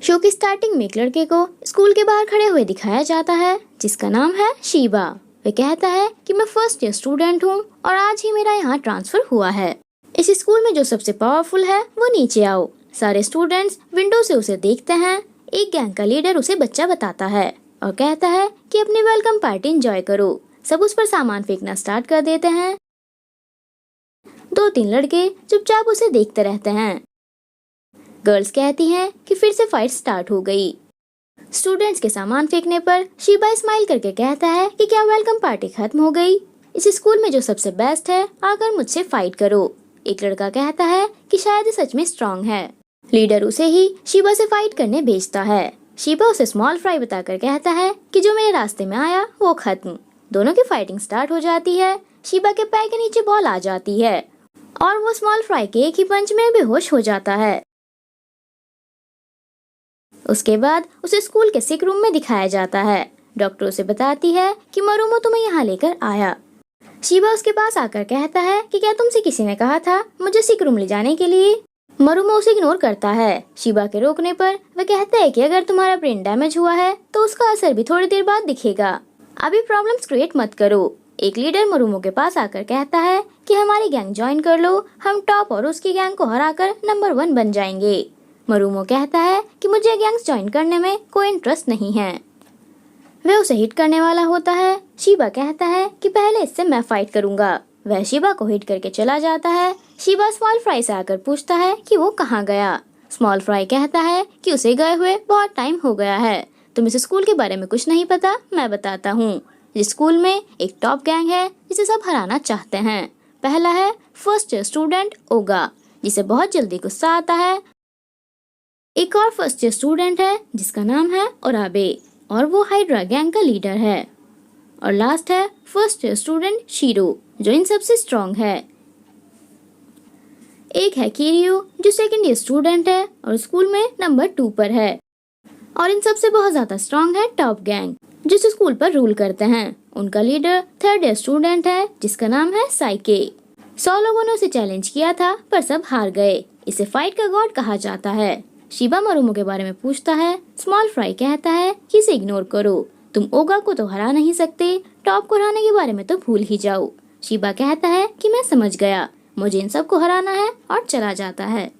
Show की starting में एक लड़के को स्कूल के बाहर खड़े हुए दिखाया जाता है जिसका नाम है शीबा। वह कहता है कि मैं फर्स्ट ईयर स्टूडेंट हूँ और आज ही मेरा यहाँ ट्रांसफर हुआ है। इस स्कूल में जो सबसे पावरफुल है वो नीचे आओ। सारे स्टूडेंट्स विंडो से उसे देखते हैं। एक गैंग का लीडर उसे बच्चा बताता है और कहता है कि अपनी वेलकम पार्टी एंजॉय करो। सब उस पर सामान फेंकना स्टार्ट कर देते हैं। 2-3 लड़के चुपचाप उसे देखते रहते हैं। गर्ल्स कहती हैं कि फिर से फाइट स्टार्ट हो गई। स्टूडेंट्स के सामान फेंकने पर शीबा स्माइल करके कहता है कि क्या वेलकम पार्टी खत्म हो गई? इस स्कूल में जो सबसे बेस्ट है आकर मुझसे फाइट करो। एक लड़का कहता है कि शायद सच में स्ट्रॉन्ग है। लीडर उसे ही शीबा से फाइट करने भेजता है। शीबा उसे स्मॉल फ्राई बताकर कहता है कि जो मेरे रास्ते में आया वो खत्म। दोनों की फाइटिंग स्टार्ट हो जाती है। शीबा के पैर के नीचे बॉल आ जाती है और वो स्मॉल फ्राई के एक ही पंच में बेहोश हो जाता है। उसके बाद उसे स्कूल के सिक रूम में दिखाया जाता है। डॉक्टर उसे बताती है कि मरुमो तुम्हें यहाँ लेकर आया। शीबा उसके पास आकर कहता है कि क्या तुमसे किसी ने कहा था मुझे सिक रूम ले जाने के लिए? मरुमो उसे इग्नोर करता है। शीबा के रोकने पर वह कहता है कि अगर तुम्हारा ब्रेन डैमेज हुआ है तो उसका असर भी थोड़ी देर बाद दिखेगा। अभी प्रॉब्लम्स क्रिएट मत करो। एक लीडर मरुमो के पास आकर कहता है कि हमारी गैंग ज्वाइन कर लो, हम टॉप और उसकी गैंग को हराकर नंबर 1 बन जाएंगे। मरुमो कहता है कि मुझे गैंग्स ज्वाइन करने में कोई इंटरेस्ट नहीं है। वह उसे हिट करने वाला होता है। शीबा कहता है कि पहले इससे मैं फाइट करूंगा। वह शीबा को हिट करके चला जाता है। शीबा स्मॉल फ्राई से आकर पूछता है कि वो कहाँ गया। स्मॉल फ्राई कहता है कि उसे गए हुए बहुत टाइम हो गया है। तुम इस स्कूल के बारे में कुछ नहीं पता, मैं बताता हूँ। इस स्कूल में एक टॉप गैंग है जिसे सब हराना चाहते हैं। पहला है फर्स्ट ईयर स्टूडेंट ओगा, जिसे बहुत जल्दी गुस्सा आता है। एक और फर्स्ट ईयर स्टूडेंट है जिसका नाम है ओराबे और वो हाइड्रा गैंग का लीडर है। और लास्ट है फर्स्ट ईयर स्टूडेंट शीरो, जो इन सबसे स्ट्रॉन्ग है। एक है किरियो जो सेकंड ईयर स्टूडेंट है और स्कूल में नंबर 2 पर है। और इन सबसे बहुत ज्यादा स्ट्रॉन्ग है टॉप गैंग, जिस स्कूल पर रूल करते हैं। उनका लीडर थर्ड ईयर स्टूडेंट है जिसका नाम है साइके। 100 लोगों ने उसे चैलेंज किया था पर सब हार गए। इसे फाइट का गॉड कहा जाता है। शीबा मरुमो के बारे में पूछता है। स्मॉल फ्राई कहता है कि इसे इग्नोर करो, तुम ओगा को तो हरा नहीं सकते, टॉप को हराने के बारे में तो भूल ही जाओ। शीबा कहता है कि मैं समझ गया, मुझे इन सबको हराना है और चला जाता है।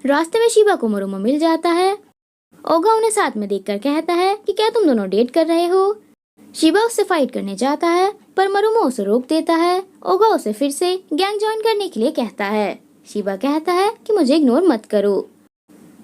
रास्ते में शीबा को मरुमो मिल जाता है। ओगा उन्हें साथ में देखकर कहता है कि क्या तुम दोनों डेट कर रहे हो? शीबा उससे फाइट करने जाता है पर मरुमो उसे रोक देता है। ओगा उसे फिर से गैंग ज्वाइन करने के लिए कहता है। शीबा कहता है कि मुझे इग्नोर मत करो।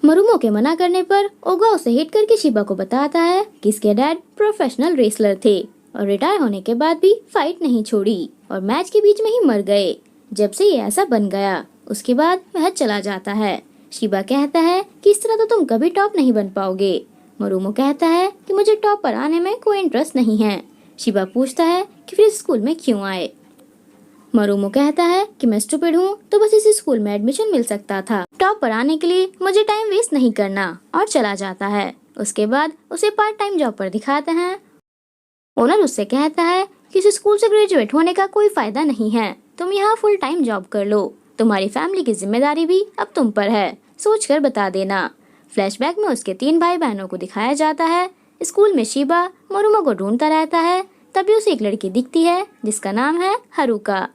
मरुमो के मना करने पर ओगा उसे हिट करके शीबा को बताता है कि इसके डैड प्रोफेशनल रेसलर थे और रिटायर होने के बाद भी फाइट नहीं छोड़ी और मैच के बीच में ही मर गए। जब से ये ऐसा बन गया उसके बाद वह चला जाता है। शीबा कहता है कि इस तरह तो तुम कभी टॉप नहीं बन पाओगे। मरुमो कहता है कि मुझे टॉप पर आने में कोई इंटरेस्ट नहीं है। शीबा पूछता है कि फिर स्कूल में क्यों आए। मरुमो कहता है कि मैं स्टूपिड हूँ तो बस इसी स्कूल में एडमिशन मिल सकता था, टॉप पर आने के लिए मुझे टाइम वेस्ट नहीं करना, और चला जाता है। उसके बाद उसे पार्ट टाइम जॉब पर दिखाते हैं। ओनर उससे कहता है कि इस स्कूल से ग्रेजुएट होने का कोई फायदा नहीं है, तुम यहाँ फुल टाइम जॉब कर लो, तुम्हारी फैमिली की जिम्मेदारी भी अब तुम पर है, सोच कर बता देना। फ्लैशबैक में उसके 3 भाई बहनों को दिखाया जाता है। स्कूल में शीबा मरुमो को ढूंढता रहता है। तभी उसे एक लड़की दिखती है जिसका नाम है हारुका।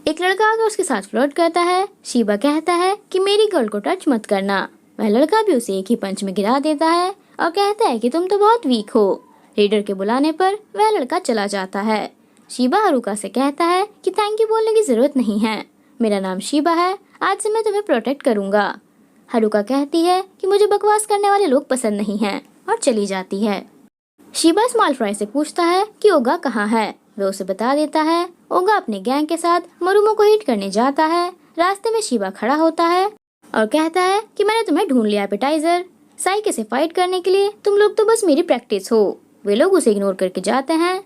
एक लड़का आकर उसके साथ फ्लर्ट करता है। शीबा कहता है कि मेरी गर्ल को टच मत करना। वह लड़का भी उसे एक ही पंच में गिरा देता है और कहता है कि तुम तो बहुत वीक हो। लीडर के बुलाने पर वह लड़का चला जाता है। शीबा हारुका से कहता है कि थैंक यू बोलने की जरूरत नहीं है, मेरा नाम शीबा है, आज से मैं तुम्हें प्रोटेक्ट करूंगा। हारुका कहती है कि मुझे बकवास करने वाले लोग पसंद नहीं हैं और चली जाती है। शीबा स्मॉल फ्राई से पूछता है कि ओगा कहाँ है। वह उसे बता देता है। ओगा अपने गैंग के साथ मरुमो को हिट करने जाता है। रास्ते में शीबा खड़ा होता है और कहता है कि मैंने तुम्हें ढूंढ लिया एपेटाइजर। साइके से फाइट करने के लिए तुम लोग तो बस मेरी प्रैक्टिस हो। वे लोग उसे इग्नोर करके जाते हैं।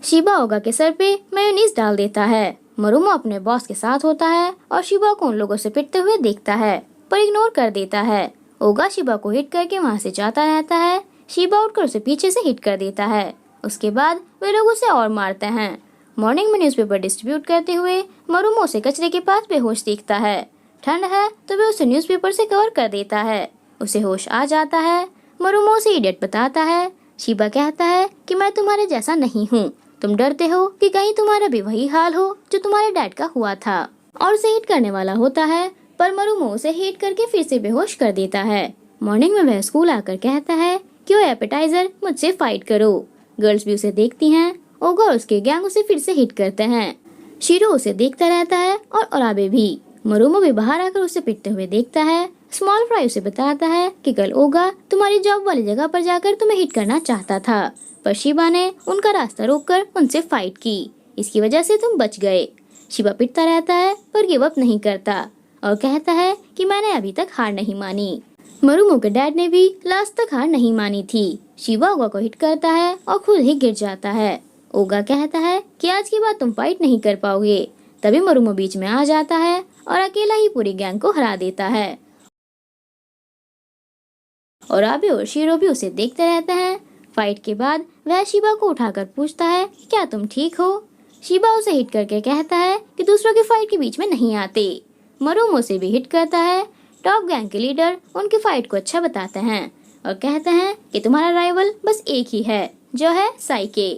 शीबा ओगा के सर पे मेयोनीज डाल देता है। मरुमो अपने बॉस के साथ होता है और शीबा को उन लोगों से पिटते हुए देखता है पर इग्नोर कर देता है। ओगा शीबा को हिट करके वहाँ से जाता रहता है। शीबा उठकर उसे पीछे से हिट कर देता है। उसके बाद वे लोग उसे और मारते हैं। मॉर्निंग में न्यूज़पेपर डिस्ट्रीब्यूट करते हुए मरुमो उसे कचरे के पास बेहोश दिखता है। ठंड है तो वह उसे न्यूज़पेपर से कवर कर देता है। उसे होश आ जाता है। मरुमो उसे इडियट बताता है। शिबा कहता है कि मैं तुम्हारे जैसा नहीं हूँ, तुम डरते हो कि कहीं तुम्हारा भी वही हाल हो जो तुम्हारे डैड का हुआ था, और उसे हिट करने वाला होता है, पर मरुमो उसे हिट करके फिर से बेहोश कर देता है। मॉर्निंग में वह स्कूल आकर कहता है कि वो एपेटाइजर मुझसे फाइट करो। गर्ल्स भी उसे देखती हैं। ओगा और उसके गैंग उसे फिर से हिट करते हैं। शीरो उसे देखता रहता है और ओराबे भी। मरुमो भी बाहर आकर उसे पिटते हुए देखता है। स्मॉल फ्राई उसे बताता है कि कल ओगा तुम्हारी जॉब वाली जगह पर जाकर तुम्हें हिट करना चाहता था, पर शिबा ने उनका रास्ता रोककर उनसे फाइट की, इसकी वजह से तुम बच गए। शिबा पिटता रहता है पर गिव अप नहीं करता और कहता है कि मैंने अभी तक हार नहीं मानी। मरुमो के डैड ने भी लास्ट तक हार नहीं मानी थी। शिबा ओगा को हिट करता है और खुद ही गिर जाता है। ओगा कहता है कि आज के बाद तुम फाइट नहीं कर पाओगे। तभी मरुमो बीच में आ जाता है और अकेला ही पूरी गैंग को हरा देता है। और आबे और शीरो भी उसे देखते रहते हैं। फाइट के बाद वह शिबा को उठाकर पूछता है कि क्या तुम ठीक हो। शिबा उसे हिट करके कहता है कि दूसरों की फाइट के बीच में नहीं आते। मरुमो से भी हिट करता है। टॉप गैंग के लीडर उनकी फाइट को अच्छा बताते हैं और कहते हैं कि तुम्हारा राइवल बस एक ही है, जो है साइके।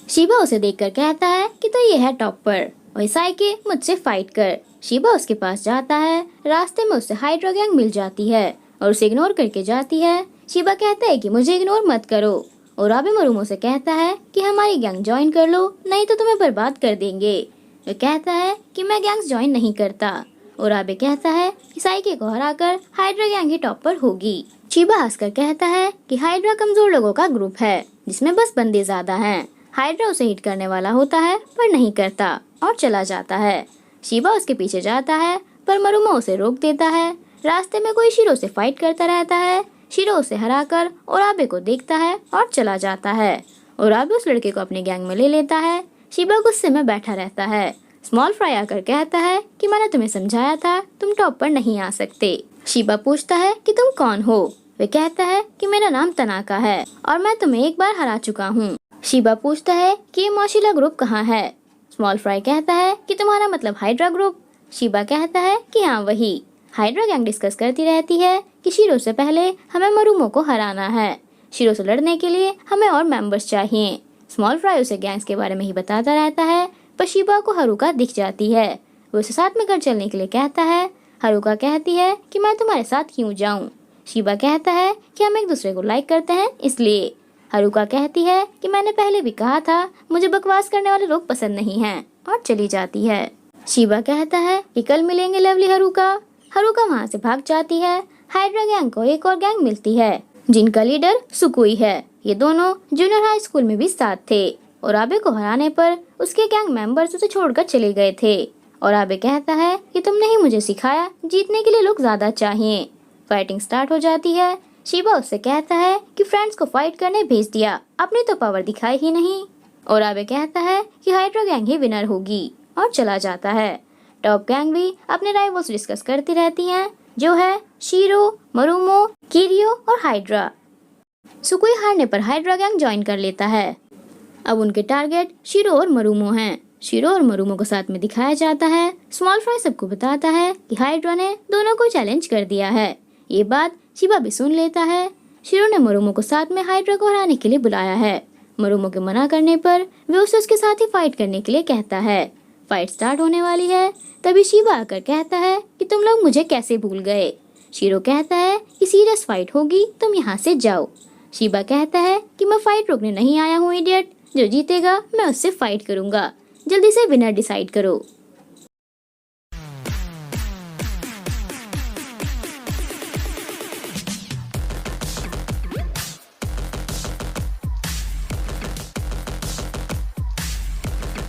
शिबा उसे देखकर कहता है कि तो ये है टॉपर और साइके मुझसे फाइट कर। शिबा उसके पास जाता है। रास्ते में उससे हाइड्रा गैंग मिल जाती है और उसे इग्नोर करके जाती है। शिबा कहता है कि मुझे इग्नोर मत करो और आबे मरुमो से कहता है कि हमारी गैंग ज्वाइन कर लो, नहीं तो तुम्हें बर्बाद कर देंगे। वो कहता है कि मैं गैंग्स ज्वाइन नहीं करता और आबे कहता है कि साइके को हराकर हाइड्रा गैंग ही टॉप पर होगी। शिबा हंसकर कहता है कि हाइड्रा कमजोर लोगों का ग्रुप है जिसमें बस बंदे ज्यादा हैं। हाइड्रा उसे हिट करने वाला होता है पर नहीं करता और चला जाता है। शिबा उसके पीछे जाता है पर मरुमो उसे रोक देता है। रास्ते में कोई शीरो से फाइट करता रहता है। शीरो उसे हराकर ओराबे को देखता है और चला जाता है। ओराबे उस लड़के को अपने गैंग में ले लेता है। शिबा गुस्से में बैठा रहता है। स्मॉल फ्राई आकर कहता है कि मैंने तुम्हें समझाया था तुम टॉप पर नहीं आ सकते। शिबा पूछता है कि तुम कौन हो। वे कहता है कि मेरा नाम तनाका है और मैं तुम्हें एक बार हरा चुका हूँ। शिबा पूछता है कि ये मौशिला ग्रुप कहाँ है। स्मॉल फ्राई कहता है कि तुम्हारा मतलब हाइड्रा ग्रुप। शिबा कहता है कि हाँ वही। हाइड्रा गैंग डिस्कस करती रहती है कि शीरो से पहले हमें मरुमो को हराना है। शीरो से लड़ने के लिए हमें और मेंबर्स चाहिए। स्मॉल फ्राई उसे गैंग्स के बारे में ही बताता रहता है पर शिबा को हारुका दिख जाती है। वो उसे साथ में घर चलने के लिए कहता है। हारुका कहती है कि मैं तुम्हारे साथ क्यों जाऊं। शिबा कहता है कि हम एक दूसरे को लाइक करते हैं इसलिए। हारुका कहती है कि मैंने पहले भी कहा था मुझे बकवास करने वाले लोग पसंद नहीं हैं और चली जाती है। शिबा कहता है कि कल मिलेंगे लवली हारुका। हारुका वहाँ से भाग जाती है। हाइड्रा गैंग को एक और गैंग मिलती है जिनका लीडर सुकुई है। ये दोनों जूनियर हाई स्कूल में भी साथ थे और आबे को हराने पर उसके गैंग मेंबर्स उसे छोड़कर चले गए थे। और आबे कहता है कि तुमने ही मुझे सिखाया जीतने के लिए लोग ज्यादा चाहिए। फाइटिंग स्टार्ट हो जाती है। शिबा उससे कहता है कि फ्रेंड्स को फाइट करने भेज दिया, अपनी तो पावर दिखाई ही नहीं। और आबे कहता है कि हाइड्रा गैंग ही विनर होगी और चला जाता है। टॉप गैंग भी अपने राइवल्स डिस्कस करती रहती हैं, जो है शीरो, मरुमो, किरियो और हाइड्रा। सुकुई हारने पर हाइड्रा गैंग ज्वाइन कर लेता है। अब उनके टारगेट शीरो और मरुमो हैं। शीरो और मरुमो को साथ में दिखाया जाता है। स्मॉल फ्राई सबको बताता है कि हाइड्रा ने दोनों को चैलेंज कर दिया है। ये बात शिबा भी सुन लेता है। शीरो ने मरुमो को साथ में हाइड्रा को हराने के लिए बुलाया है। मरुमो के मना करने पर वे उसे उसके साथ ही फाइट करने के लिए कहता है। फाइट स्टार्ट होने वाली है तभी शिबा आकर कहता है कि तुम लोग मुझे कैसे भूल गए। शीरो कहता है कि सीरियस फाइट होगी, तुम यहाँ से जाओ। शिबा कहता है कि मैं फाइट रोकने नहीं आया हूँ इडियट, जो जीतेगा मैं उससे फाइट करूंगा, जल्दी से विनर डिसाइड करो।